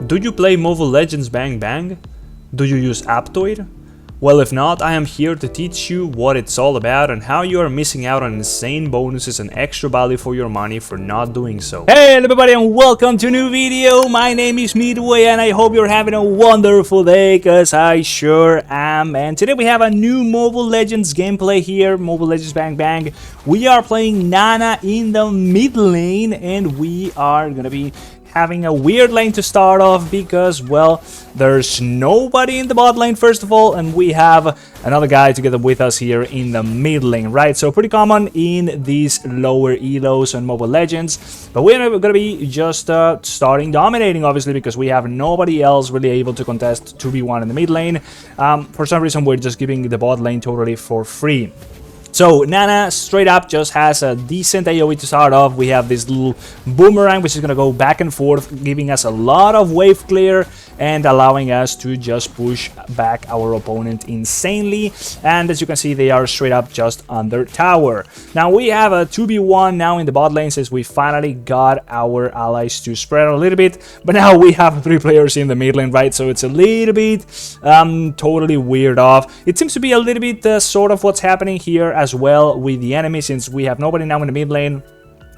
Do you play Mobile Legends Bang Bang? Do you use Aptoide? Well, if not, I am here to teach you what it's all about and how you are missing out on insane bonuses and extra value for your money for not doing so. Hey everybody, and welcome to a new video. My name is Midway and I hope you're having a wonderful day, cause I sure am. And today we have a new Mobile Legends gameplay here, Mobile Legends Bang Bang. We are playing Nana in the mid lane and we are gonna be having a weird lane to start off because, well, there's nobody in the bot lane first of all, and we have another guy together with us here in the mid lane, right? So pretty common in these lower elos on Mobile Legends, but we're gonna be just starting dominating, obviously, because we have nobody else really able to contest 2v1 in the mid lane. For some reason, we're just giving the bot lane totally for free. So Nana straight up just has a decent AoE to start off. We have this little boomerang which is going to go back and forth, giving us a lot of wave clear and allowing us to just push back our opponent insanely. And as you can see, they are straight up just under tower. Now we have a 2v1 now in the bot lane since we finally got our allies to spread a little bit. But now we have 3 players in the mid lane, right? So it's a little bit totally weird off. It seems to be a little bit sort of what's happening here as well with the enemy, since we have nobody now in the mid lane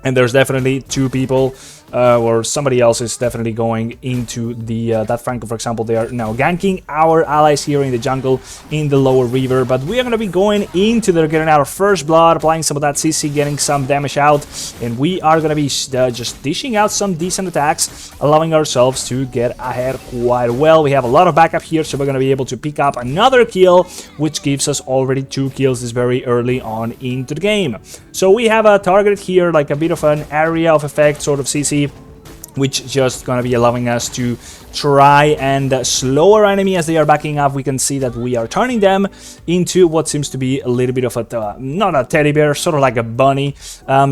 and there's definitely 2 people or somebody else is definitely going into the that Franco, for example. They are now ganking our allies here in the jungle in the lower river, but we are going to be going into there, getting our first blood, applying some of that CC, getting some damage out, and we are going to be just dishing out some decent attacks, allowing ourselves to get ahead quite well. We have a lot of backup here, so we're going to be able to pick up another kill, which gives us already 2 kills this very early on into the game. So we have a target here, like a bit of an area of effect sort of CC, which just gonna be allowing us to try and slow our enemy as they are backing up. We can see that we are turning them into what seems to be a little bit of a, not a teddy bear, sort of like a bunny.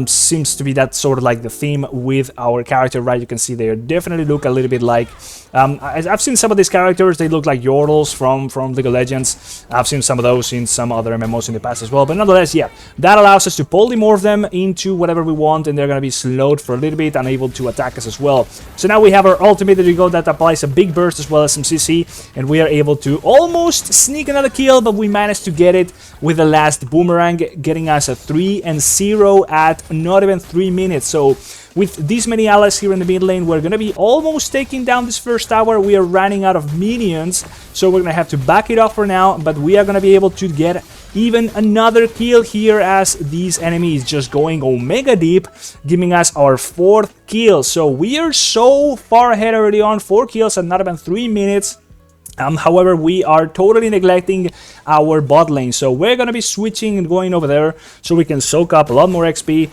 Seems to be that sort of like the theme with our character, right? You can see they definitely look a little bit like, I've seen some of these characters, they look like Yordles from League of Legends. I've seen some of those in some other MMOs in the past as well, but nonetheless, yeah, that allows us to polymorph them into whatever we want, and they're gonna be slowed for a little bit, unable to attack us as well. So now we have our ultimate, there you go, that applies a big burst as well as some CC, and we are able to almost sneak another kill, but we managed to get it with the last boomerang, getting us a 3-0 at not even 3 minutes. So with these many allies here in the mid lane, we're gonna be almost taking down this first tower. We are running out of minions, so we're gonna have to back it off for now, but we are gonna be able to get even another kill here as these enemies just going omega deep, giving us our 4th kill. So we are so far ahead early on, 4 kills at not even 3 minutes. However, we are totally neglecting our bot lane, so we're gonna be switching and going over there so we can soak up a lot more XP.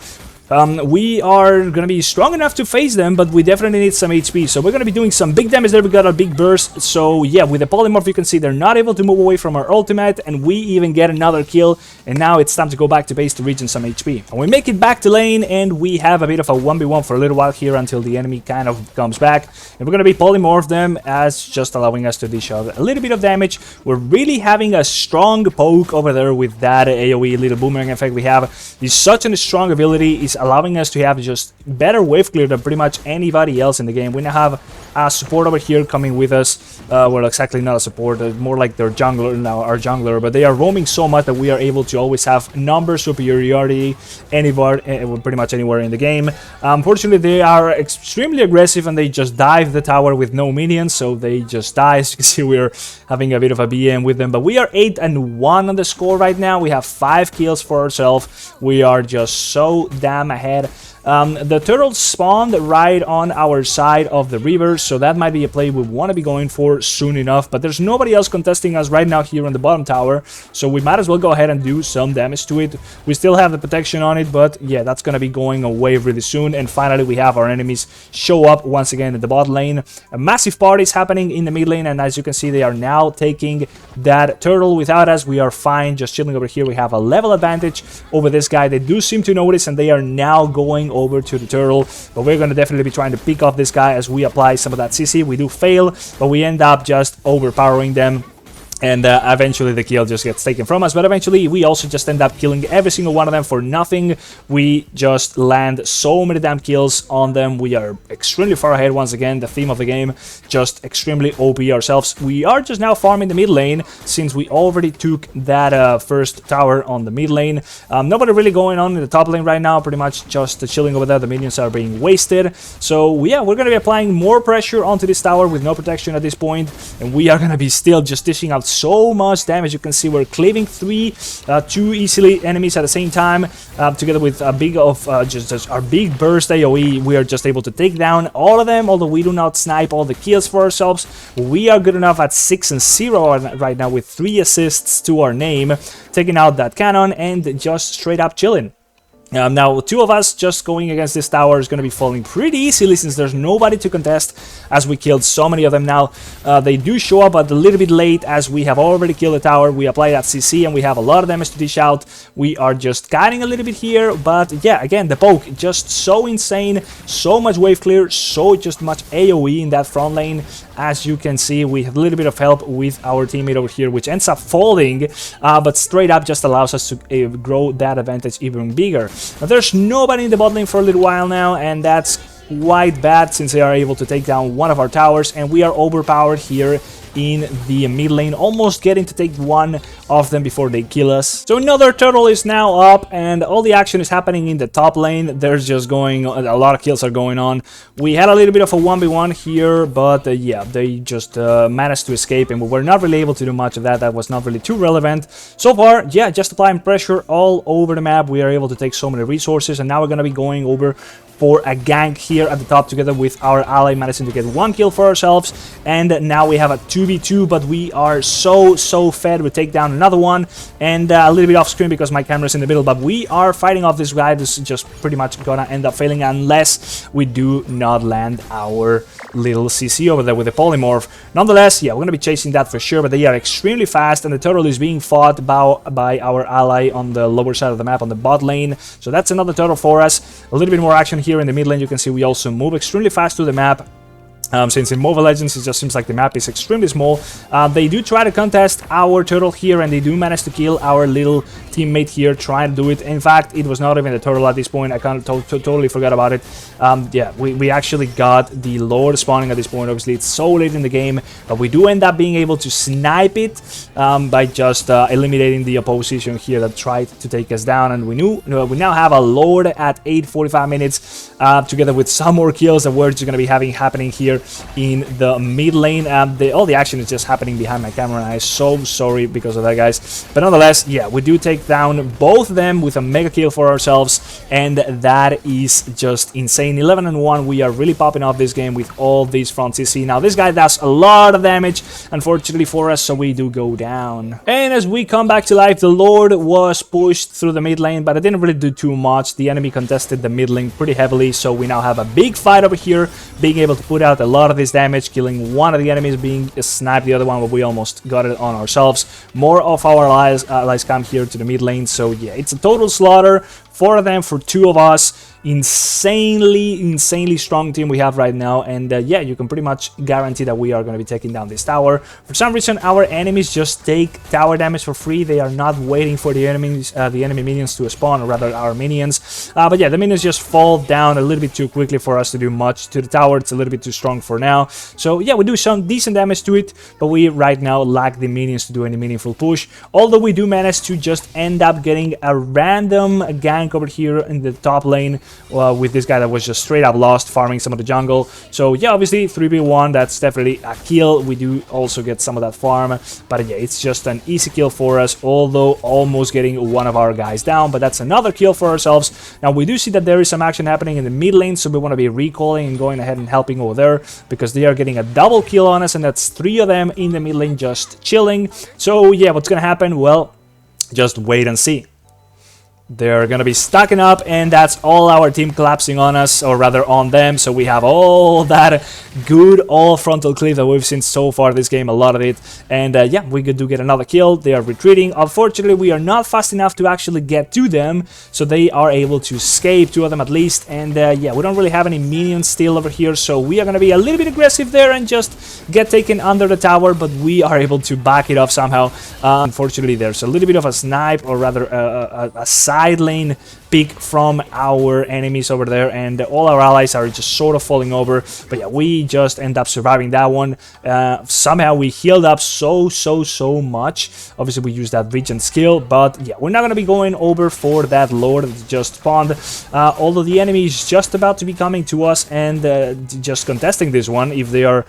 We are going to be strong enough to face them, but we definitely need some HP. So we're going to be doing some big damage there. We got a big burst. So yeah, with the polymorph, you can see they're not able to move away from our ultimate, and we even get another kill. And now it's time to go back to base to regen some HP. And we make it back to lane, and we have a bit of a 1v1 for a little while here until the enemy kind of comes back. And we're going to be polymorph them as just allowing us to dish out a little bit of damage. We're really having a strong poke over there with that AoE little boomerang effect we have. It's such a strong ability. It's allowing us to have just better wave clear than pretty much anybody else in the game. We now have a support over here coming with us. Well, exactly not a support, more like their jungler now, our jungler, but they are roaming so much that we are able to always have number superiority anywhere, pretty much anywhere in the game. Unfortunately, they are extremely aggressive and they just dive the tower with no minions, so they just die. As you can see, we're having a bit of a BM with them, but we are 8-1 on the score right now. We have 5 kills for ourselves. We are just so damn ahead. The turtles spawned right on our side of the river, so that might be a play we want to be going for soon enough, but there's nobody else contesting us right now here on the bottom tower, so we might as well go ahead and do some damage to it. We still have the protection on it, but yeah, that's gonna be going away really soon. And finally, we have our enemies show up once again in the bot lane. A massive party is happening in the mid lane, and as you can see, they are now taking that turtle without us. We are fine, just chilling over here. We have a level advantage over this guy. They do seem to notice, and they are now going over to the turtle, but we're going to definitely be trying to pick off this guy as we apply some of that CC. We do fail, but we end up just overpowering them And eventually the kill just gets taken from us, but eventually we also just end up killing every single one of them for nothing. We just land so many damn kills on them. We are extremely far ahead once again. The theme of the game, just extremely OP ourselves. We are just now farming the mid lane since we already took that first tower on the mid lane. Nobody really going on in the top lane right now, pretty much just chilling over there. The minions are being wasted. So yeah, we're going to be applying more pressure onto this tower with no protection at this point, and we are going to be still just dishing out so much damage. You can see we're cleaving two easily enemies at the same time, together with a big just our big burst AoE. We are just able to take down all of them, although we do not snipe all the kills for ourselves. We are good enough at 6-0 right now with 3 assists to our name, taking out that cannon and just straight up chilling. Now, 2 of us just going against this tower is going to be falling pretty easily since there's nobody to contest, as we killed so many of them now. They do show up, but a little bit late, as we have already killed the tower. We apply that CC and we have a lot of damage to dish out. We are just guiding a little bit here, but yeah, again, the poke, just so insane, so much wave clear, so just much AoE in that front lane. As you can see, we have a little bit of help with our teammate over here, which ends up falling, but straight up just allows us to grow that advantage even bigger. Now, there's nobody in the bot lane for a little while now, and that's quite bad since they are able to take down one of our towers, and we are overpowered here in the mid lane, almost getting to take one of them before they kill us. So another turtle is now up, and all the action is happening in the top lane. There's just going, a lot of kills are going on. We had a little bit of a 1v1 here, but yeah, they just managed to escape, and we were not really able to do much of that. That was not really too relevant. So far, yeah, just applying pressure all over the map. We are able to take so many resources, and now we're going to be going over for a gank here at the top together with our ally, managing to get 1 kill for ourselves. And now we have a 2v2, but we are so fed. We take down another one, and a little bit off screen because my camera's in the middle, but we are fighting off this guy. This is just pretty much gonna end up failing unless we do not land our little CC over there with the polymorph. Nonetheless, yeah, we're gonna be chasing that for sure, but they are extremely fast, and the turtle is being fought by our ally on the lower side of the map on the bot lane. So that's another turtle for us. A little bit more action here in the mid lane. You can see we also move extremely fast to the map. Since in Mobile Legends it just seems like the map is extremely small. They do try to contest our turtle here, and they do manage to kill our little teammate here trying to do it. In fact, it was not even a turtle at this point. I totally forgot about it. Yeah, we actually got the Lord spawning at this point. Obviously, it's so late in the game, but we do end up being able to snipe it by just eliminating the opposition here that tried to take us down. And we now have a Lord at 8:45 minutes, together with some more kills that we're just going to be having happening here in the mid lane. All the action is just happening behind my camera, and I'm so sorry because of that, guys. But nonetheless, yeah, we do take down both of them with a mega kill for ourselves, and that is just insane. 11-1, we are really popping off this game with all these front CC. Now, this guy does a lot of damage, unfortunately for us, so we do go down. And as we come back to life, the Lord was pushed through the mid lane, but it didn't really do too much. The enemy contested the mid lane pretty heavily, so we now have a big fight over here, being able to put out a lot of this damage, killing one of the enemies, being sniped the other one, but we almost got it on ourselves. More of our allies come here to the mid lane, so yeah, it's a total slaughter. 4 of them for 2 of us. Insanely strong team we have right now, and yeah, you can pretty much guarantee that we are going to be taking down this tower. For some reason, our enemies just take tower damage for free. They are not waiting for the enemy minions to spawn, or rather our minions. But yeah, the minions just fall down a little bit too quickly for us to do much to the tower. It's a little bit too strong for now. So yeah, we do some decent damage to it, but we right now lack the minions to do any meaningful push. Although we do manage to just end up getting a random gank over here in the top lane, with this guy that was just straight up lost farming some of the jungle. So yeah, obviously 3v1, that's definitely a kill. We do also get some of that farm, but yeah, it's just an easy kill for us, although almost getting one of our guys down, but that's another kill for ourselves. Now, we do see that there is some action happening in the mid lane, so we want to be recalling and going ahead and helping over there, because they are getting a double kill on us, and that's 3 of them in the mid lane just chilling. So yeah, what's gonna happen? Well, just wait and see. They're gonna be stacking up, and that's all our team collapsing on us, or rather on them. So we have all that good frontal cleave that we've seen so far this game, a lot of it. And yeah, we do get another kill. They are retreating. Unfortunately, we are not fast enough to actually get to them, so they are able to escape, 2 of them at least. And yeah, we don't really have any minions still over here, so we are gonna be a little bit aggressive there and just get taken under the tower, but we are able to back it up somehow. Unfortunately, there's a little bit of a snipe, or rather a side lane pick from our enemies over there, and all our allies are just sort of falling over. But yeah, we just end up surviving that one. Somehow we healed up so much. Obviously we used that regen skill, but yeah, we're not gonna be going over for that lord that just spawned, although the enemy is just about to be coming to us and just contesting this one if they are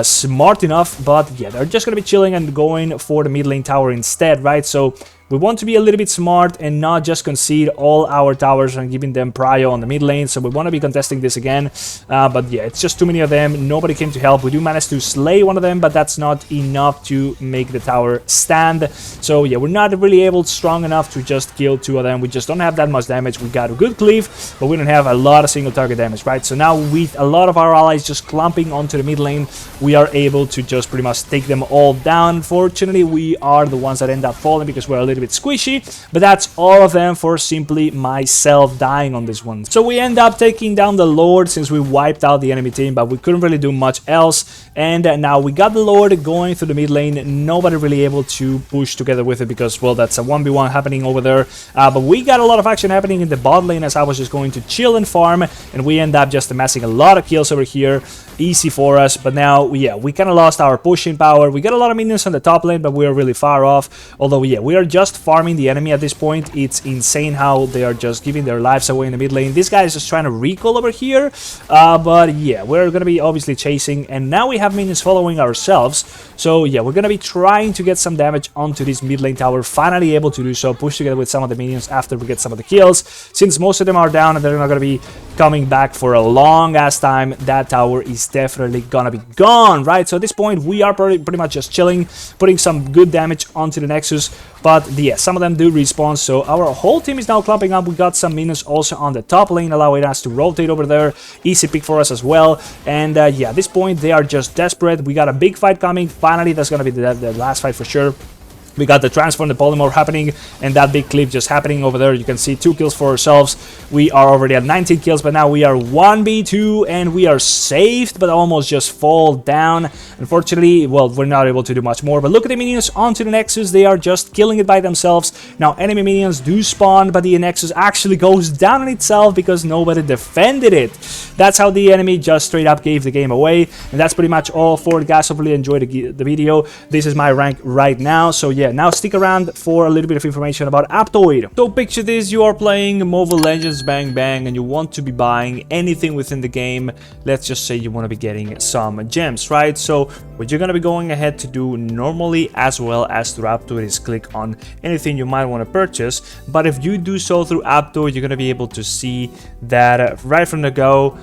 smart enough. But yeah, they're just gonna be chilling and going for the mid lane tower instead, right? So we want to be a little bit smart and not just concede all our towers and giving them prio on the mid lane. So we want to be contesting this again. But yeah, it's just too many of them. Nobody came to help. We do manage to slay one of them, but that's not enough to make the tower stand. So yeah, we're not really strong enough to just kill two of them. We just don't have that much damage. We got a good cleave, but we don't have a lot of single target damage, right? So now with a lot of our allies just clumping onto the mid lane, we are able to just pretty much take them all down. Unfortunately, we are the ones that end up falling because we're a little bit squishy, but that's all of them for simply myself dying on this one. So we end up taking down the Lord since we wiped out the enemy team, but we couldn't really do much else. And now we got the Lord going through the mid lane. Nobody really able to push together with it because, well, that's a 1v1 happening over there. But we got a lot of action happening in the bot lane as I was just going to chill and farm, and we end up just amassing a lot of kills over here. Easy for us, but now, yeah, we kind of lost our pushing power. We got a lot of minions on the top lane, but we are really far off. Although, yeah, we are just farming the enemy at this point. It's insane how they are just giving their lives away in the mid lane. This guy is just trying to recall over here, but yeah, we're gonna be obviously chasing, and now we have minions following ourselves. So yeah, we're gonna be trying to get some damage onto this mid lane tower. Finally able to do so, push together with some of the minions after we get some of the kills. Since most of them are down and they're not gonna be coming back for a long ass time, that tower is definitely gonna be gone, right? So at this point we are pretty much just chilling, putting some good damage onto the Nexus. But yeah, some of them do respawn, so our whole team is now clumping up. We got some minions also on the top lane, allowing us to rotate over there. Easy pick for us as well. And yeah, at this point they are just desperate. We got a big fight coming. Finally, that's gonna be the last fight for sure. We got the transform, the polymorph happening, and that big cliff just happening over there. You can see 2 kills for ourselves. We are already at 19 kills, but now we are 1v2, and we are saved, but almost just fall down. Unfortunately, well, we're not able to do much more. But look at the minions onto the Nexus. They are just killing it by themselves. Now, enemy minions do spawn, but the Nexus actually goes down on itself because nobody defended it. That's how the enemy just straight up gave the game away. And that's pretty much all for it, guys. Hopefully you enjoyed the video. This is my rank right now. So yeah, now stick around for a little bit of information about Aptoide. So picture this, you are playing Mobile Legends Bang Bang and you want to be buying anything within the game. Let's just say you want to be getting some gems, right? So what you're going to be going ahead to do normally as well as through Aptoide is click on anything you might want to purchase. But if you do so through Aptoide, you're going to be able to see that right from the get-go,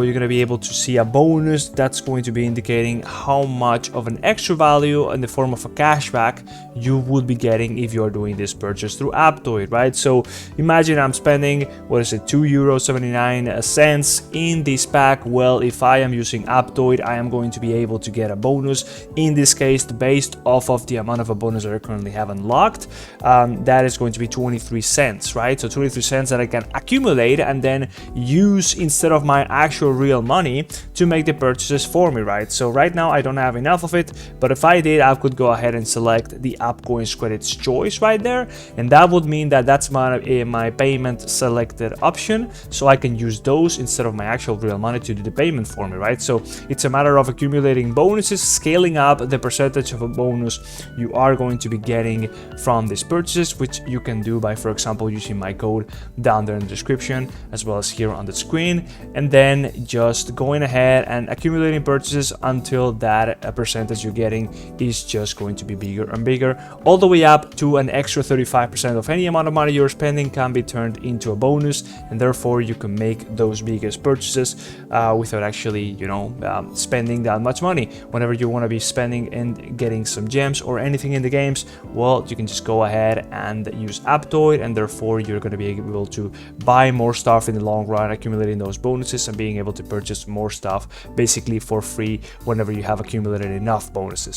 you're going to be able to see a bonus that's going to be indicating how much of an extra value in the form of a cashback you would be getting if you're doing this purchase through Aptoide, right? So imagine I'm spending, what is it, €2.79 in this pack. Well, if I am using Aptoide, I am going to be able to get a bonus, in this case based off of the amount of a bonus that I currently have unlocked. That is going to be 23 cents, right? So 23 cents that I can accumulate and then use instead of my actual real money to make the purchases for me, right? So right now I don't have enough of it, but if I did, I could go ahead and select the AppCoins credits choice right there, and that would mean that that's my payment selected option, so I can use those instead of my actual real money to do the payment for me, right? So it's a matter of accumulating bonuses, scaling up the percentage of a bonus you are going to be getting from these purchases, which you can do by, for example, using my code down there in the description as well as here on the screen, and then just going ahead and accumulating purchases until that percentage you're getting is just going to be bigger and bigger, all the way up to an extra 35% of any amount of money you're spending can be turned into a bonus, and therefore you can make those biggest purchases without actually, you know, spending that much money. Whenever you want to be spending and getting some gems or anything in the games, well, you can just go ahead and use Aptoide, and therefore you're going to be able to buy more stuff in the long run, accumulating those bonuses and being able to purchase more stuff basically for free whenever you have accumulated enough bonuses.